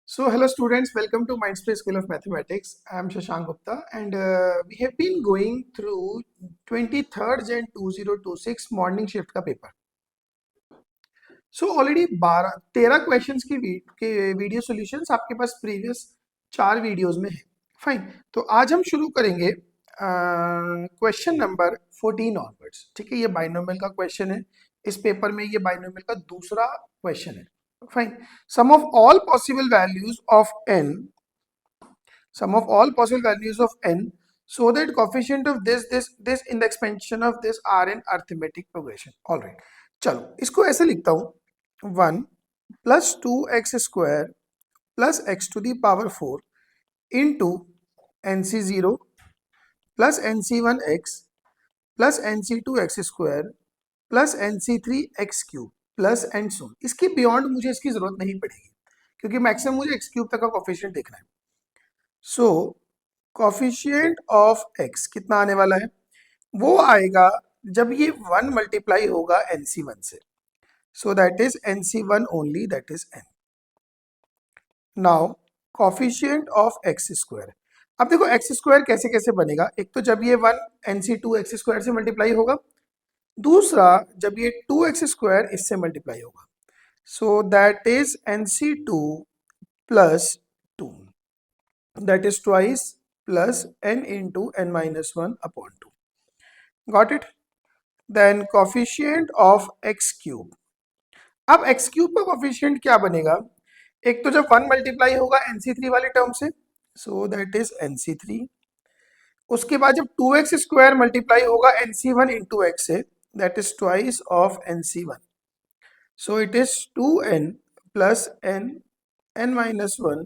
So, hello students, welcome to Mindspace School of Mathematics. I am Shashank Gupta and we have been going through 23rd Jan 2026 morning shift का paper. So, already 13 questions के video solutions आपके पास previous 4 videos में है. Fine. तो आज हम शुरू करेंगे क्वेश्चन नंबर 14 ऑनवर्ड्स. ठीक है, ये बाइनोमियल का क्वेश्चन है. इस पेपर में ये बाइनोमियल का दूसरा क्वेश्चन है. Fine. Sum of all possible values of n. Sum of all possible values of n, so that coefficient of this in the expansion of this are in arithmetic progression. All right. चलो इसको ऐसे लिखता हूँ 1 plus 2x square plus x to the power 4 into nc0 plus nc1x plus nc2x square plus nc3x cube plus and so. इसके beyond मुझे इसकी जरूरत नहीं पड़ेगी क्योंकि मैक्सिमम मुझे एक्स क्यूब तक का कोफिशिएंट देखना है. सो कोफिशिएंट ऑफ एक्स कितना आने वाला है? वो आएगा जब ये 1 मल्टीप्लाई होगा nc1 से. सो that is nc1 only, that is n. Now coefficient of x square. अब देखो एक्स स्क्वायर कैसे कैसे बनेगा. एक तो जब ये 1 nc2 एक्स स्क्वायर से मल्टीप्लाई होगा, दूसरा जब ये 2x स्क्वायर इससे मल्टीप्लाई होगा. So that is nc2 plus 2, that is twice plus n into n minus 1 upon 2. Got it. Then coefficient of x cube. अब एक्स क्यूब का कोफिशिएंट क्या बनेगा? एक तो जब 1 मल्टीप्लाई होगा nc3 वाले टर्म से, सो दैट इज nc3. उसके बाद जब 2x स्क्वायर मल्टीप्लाई होगा nc1 इंटू एक्स से, that is twice of nc1. So it is 2n plus n minus 1,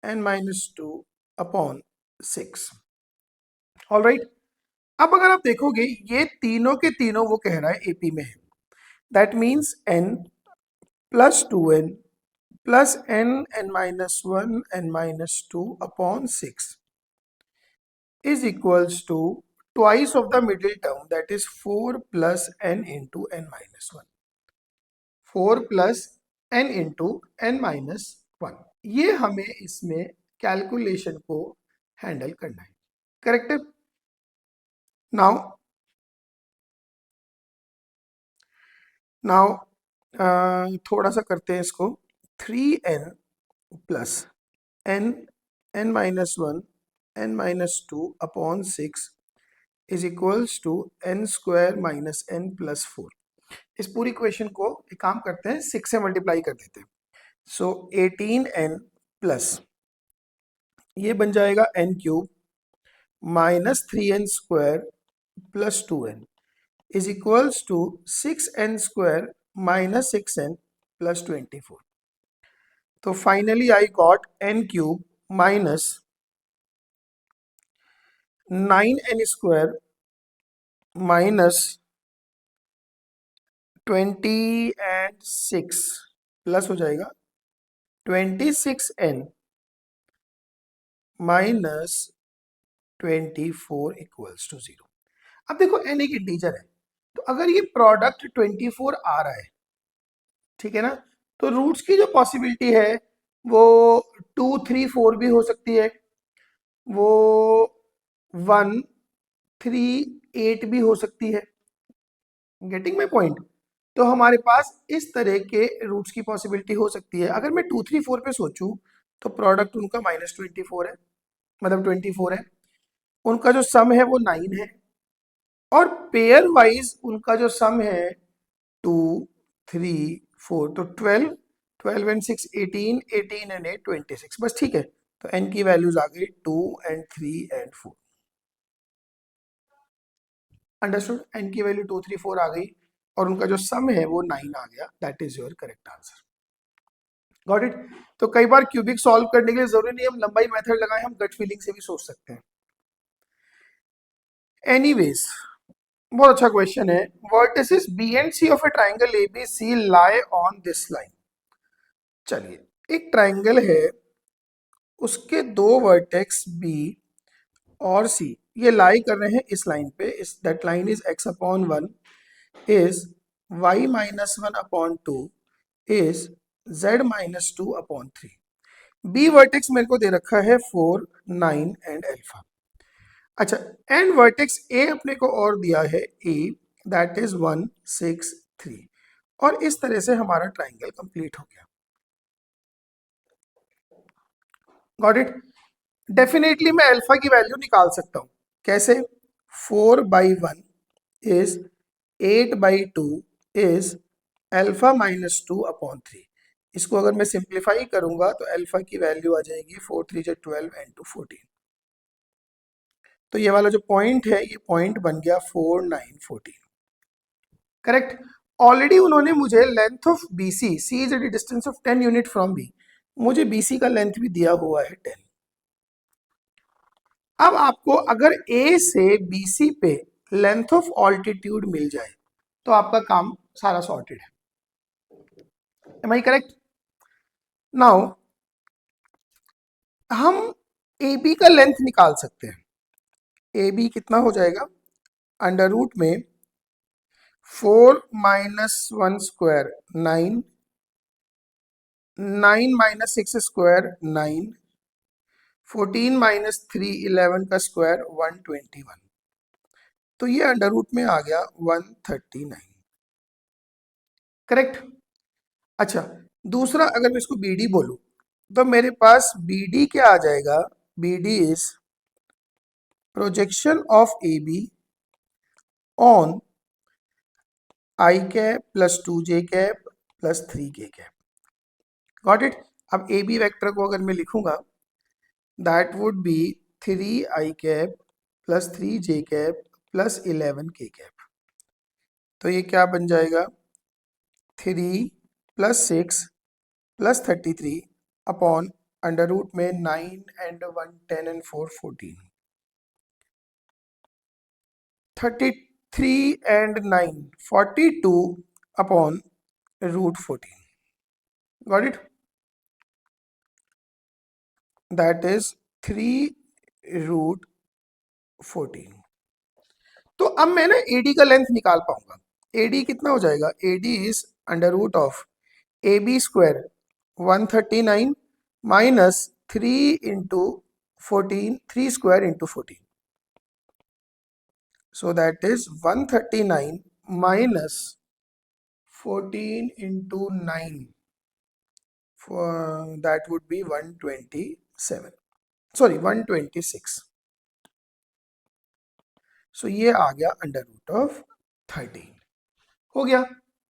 n minus 2 upon 6. All right. अब अगर आप देखोगे ये तीनों के तीनों वो कह रहा है एपी में है. That means n plus 2n plus n minus 1, n minus 2 upon 6 is equals to twice of the middle term, that is 4 plus n into n minus 1. 4 plus n into n minus 1. ये हमें इसमें calculation को handle करना है. Correct है. Now थोड़ा सा करते हैं इसको. 3n plus n minus 1, n minus 2 upon 6 is equals to n square minus n plus 4. इस पूरी क्वेश्चन को एक काम करते हैं, 6 से मल्टीप्लाई कर देते हैं. सो 18n प्लस ये बन जाएगा n cube minus 3n square plus 2n is equals to 6n square minus 6n plus 24. तो finally I got n cube minus 9n square minus 20 and 6 plus हो जाएगा 26n माइनस 24 इक्वल्स टू 0. अब देखो n एक integer है, तो अगर ये प्रोडक्ट 24 आ रहा है, ठीक है ना, तो रूट्स की जो पॉसिबिलिटी है वो 2, 3, 4 भी हो सकती है, वो 1, 3, 8 भी हो सकती है. Getting my point. तो हमारे पास इस तरह के रूट्स की पॉसिबिलिटी हो सकती है. अगर मैं 2, 3, 4 पे सोचूं तो प्रोडक्ट उनका -24 है, मतलब 24 है. उनका जो सम है वो 9 है और पेयर वाइज उनका जो सम है 2, 3, 4. तो 12, 12 and 6 18, 18 and 8 26. बस ठीक है. तो n की वैल्यूज आ गई 2 and 3 and 4. अंडरस्टूड. n की वैल्यू 2, 3, 4 आ गई और उनका जो सम है वो 9 आ गया. That is your correct answer. Got it. तो कई बार क्यूबिक सॉल्व करने के लिए जरूरी नहीं हम लंबाई मेथड लगाएं, हम गट फीलिंग से भी सोच सकते हैं. एनीवेज, बहुत अच्छा क्वेश्चन है. Vertices B and C of A triangle A B C lie on this line. चलिए, एक ट्राइंगल है, उसके दो वर्टेक्स बी और सी ये लाई कर रहे हैं इस लाइन पे. इस that line is x upon 1 is y minus 1 upon 2 is z minus 2 upon 3. B vertex मेरे को दे रखा है 4 9 एंड अल्फा। अच्छा, एंड वर्टेक्स ए अपने को और दिया है ए, दैट इज 1 6 3, और इस तरह से हमारा ट्राइंगल कंप्लीट हो गया। Got it. डेफिनेटली मैं अल्फा की वैल्यू निकाल सकता हूं। कैसे? 4/1 इज 8/2 इज अल्फा -2/3। इसको अगर मैं सिंप्लीफाई करूंगा तो अल्फा की वैल्यू आ जाएगी 4 3 12 एंड 2 14। तो ये वाला जो पॉइंट है ये पॉइंट बन गया 4 9 14। करेक्ट। ऑलरेडी उन्होंने मुझे length of BC, C is the distance of 10 unit from B, मुझे बीसी का लेंथ भी दिया हुआ है 10। अब आपको अगर ए से बीसी पे लेंथ ऑफ ऑल्टीट्यूड मिल जाए तो आपका काम सारा सॉर्टेड है। एम आई करेक्ट? नाउ हम ए बी का लेंथ निकाल सकते हैं। ए बी कितना हो जाएगा? अंडर रूट में 4 - 1 स्क्वायर 9, 9 - 6 स्क्वायर 9, 14 - 3 11 का स्क्वायर 121। तो ये अंडर रूट में आ गया 139। करेक्ट। अच्छा, दूसरा अगर मैं इसको बी डी बोलूं तो मेरे पास बी डी क्या आ जाएगा? B D is projection of A B on i cap plus 2j cap plus 3k cap. Got it. अब ए बी वेक्टर को अगर मैं लिखूंगा that would be 3i cap plus 3j cap plus 11k cap. तो ये क्या बन जाएगा? 3 + 6 + 33 अपॉन अंडर रूट में 9 and 1 10 and 4 14, 33 and 9 42 upon root 14। Got it. That is 3√14। तो अब मैं ना एडी का लेंथ निकाल पाऊंगा। एडी कितना हो जाएगा? AD is under root of A B square 139 minus 3 into 14, 3 square into 14। So that is 139 minus 14 into 9, for that would be 127, sorry 126। सो ये आ गया अंडर रूट ऑफ 13। हो गया।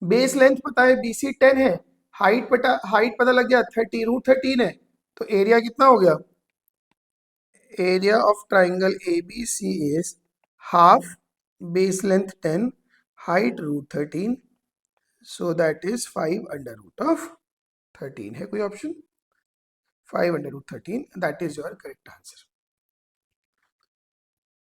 बेस लेंथ पता है BC 10 है, हाइट पता लग गया 30√13 है, तो एरिया कितना हो गया? Area of triangle ABC is half base length 10, height √13, so that is 5 under root of 13। है कोई option? 5 under root 13, that is your correct answer.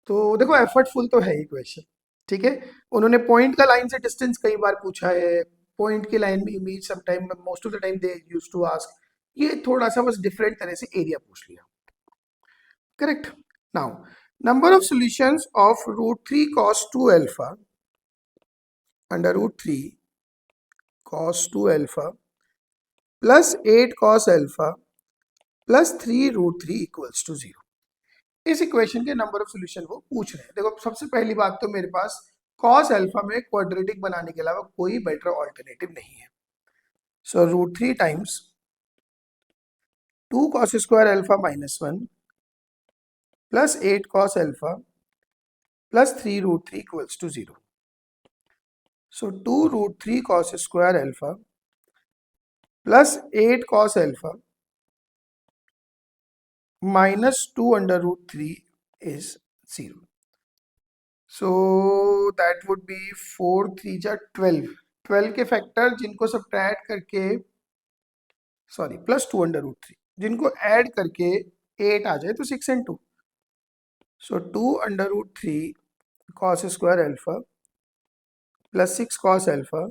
तो देखो एफर्टफुल तो है ही क्वेश्चन, ठीक है। उन्होंने पॉइंट का लाइन से डिस्टेंस कई बार पूछा है, पॉइंट की लाइन में image sometime, most of the time they use to ask, ये थोड़ा सा बस डिफरेंट तरह से एरिया पूछ लिया। Correct. Now number of solutions of √3 cos 2 alpha under √3 cos 2 alpha plus 8 cos alpha plus 3√3 equals to 0। इस इक्वेशन के नंबर ऑफ सॉल्यूशन वो पूछ रहे हैं। देखो सबसे पहली बात तो मेरे पास cos अल्फा में क्वाड्रेटिक बनाने के अलावा कोई बेटर ऑल्टरनेटिव नहीं है। So √3 times 2 cos square alpha -1 plus 8 cos alpha plus 3√3 equals to 0। So 2√3 cos square alpha plus 8 cos alpha -2 under root 3 is 0। So that would be 4 3 जा 12, 12 के फैक्टर जिनको सब्ट्रैक्ट करके, सॉरी प्लस 2 अंडर रूट 3 जिनको add करके 8 आ जाए तो 6 and 2। So 2 under root 3 cos square alpha plus 6 cos alpha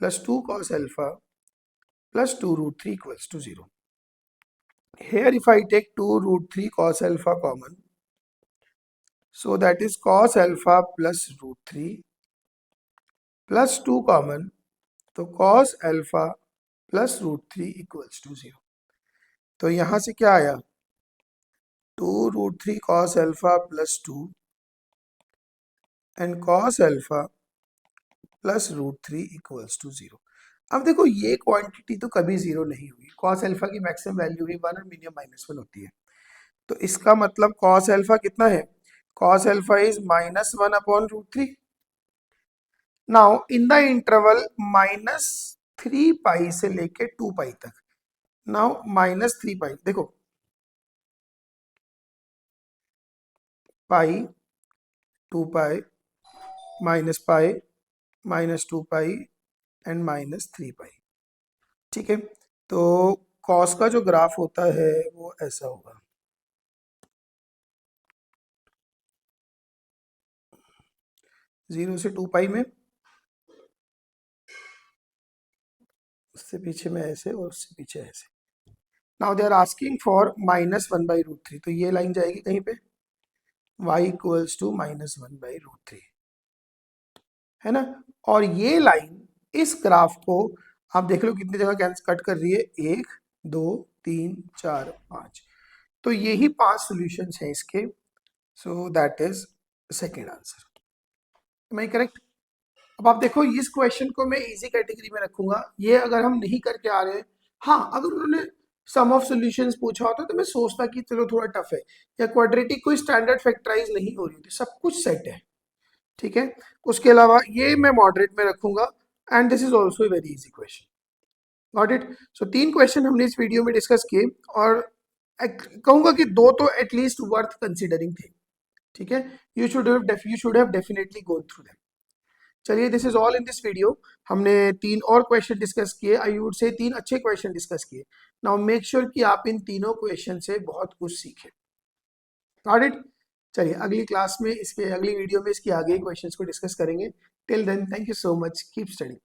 plus 2 cos alpha plus 2√3 equals to 0। Here if I take 2√3 cos alpha common, so that is cos alpha plus √3 plus 2 common, तो cos alpha plus √3 equals to 0। तो यहाँ से क्या आया, 2√3 cos alpha plus 2 and cos alpha plus √3 equals to 0। अब देखो ये quantity तो कभी जीरो नहीं हुई, cos अल्फा की मैक्सिमम वैल्यू भी 1 और मिनिमम -1 होती है। तो इसका मतलब cos अल्फा कितना है, cos alpha is -1/√3। Now in the interval -3 पाई से लेके 2 पाई तक, नाउ -3 पाई, देखो पाई, 2 पाई, -पाई, -2 पाई एंड -3 पाई। ठीक है, तो कॉस का जो ग्राफ होता है वो ऐसा होगा, 0 से 2 पाई में, उससे पीछे में ऐसे और उससे पीछे ऐसे। Now they are asking for -1/√3, तो ये लाइन जाएगी कहीं पे, y इक्वल्स टू -1/√3, है ना। और ये लाइन इस ग्राफ को आप देख लो कितनी जगह कट कर रही है, 1 2 3 4 5, तो यही 5 सॉल्यूशंस हैं इसके। सो दैट इज सेकेंड आंसर, मैं करेक्ट। अब आप देखो इस क्वेश्चन को मैं इजी कैटेगरी में रखूंगा, ये अगर हम नहीं करके आ रहे हैं, हाँ अगर उन्होंने सम ऑफ सॉल्यूशंस पूछा होता तो मैं सोचता कि चलो थोड़ा टफ है, या क्वाड्रेटिक कोई स्टैंडर्ड फैक्टराइज नहीं हो रही थी, सब कुछ सेट है, ठीक है। उसके अलावा ये मैं मॉडरेट में रखूंगा, and this is also very easy question. Got it. So 3 question हमने इस वीडियो में डिस्कस किए, और कहूंगा कि 2 तो एटलीस्ट वर्थ कंसिडरिंग थे, ठीक है। You should have definitely go through them. चलिए, this is all in this video. हमने 3 और क्वेश्चन डिस्कस किए, आई वुड से 3 अच्छे क्वेश्चन डिस्कस किए। नाउ मेक श्योर कि आप इन तीनों क्वेश्चन से बहुत कुछ सीखें। Got it. चलिए अगली क्लास में, इसके अगली वीडियो में इसकी आगे क्वेश्चंस को डिस्कस करेंगे। Till then, thank you so much, keep studying.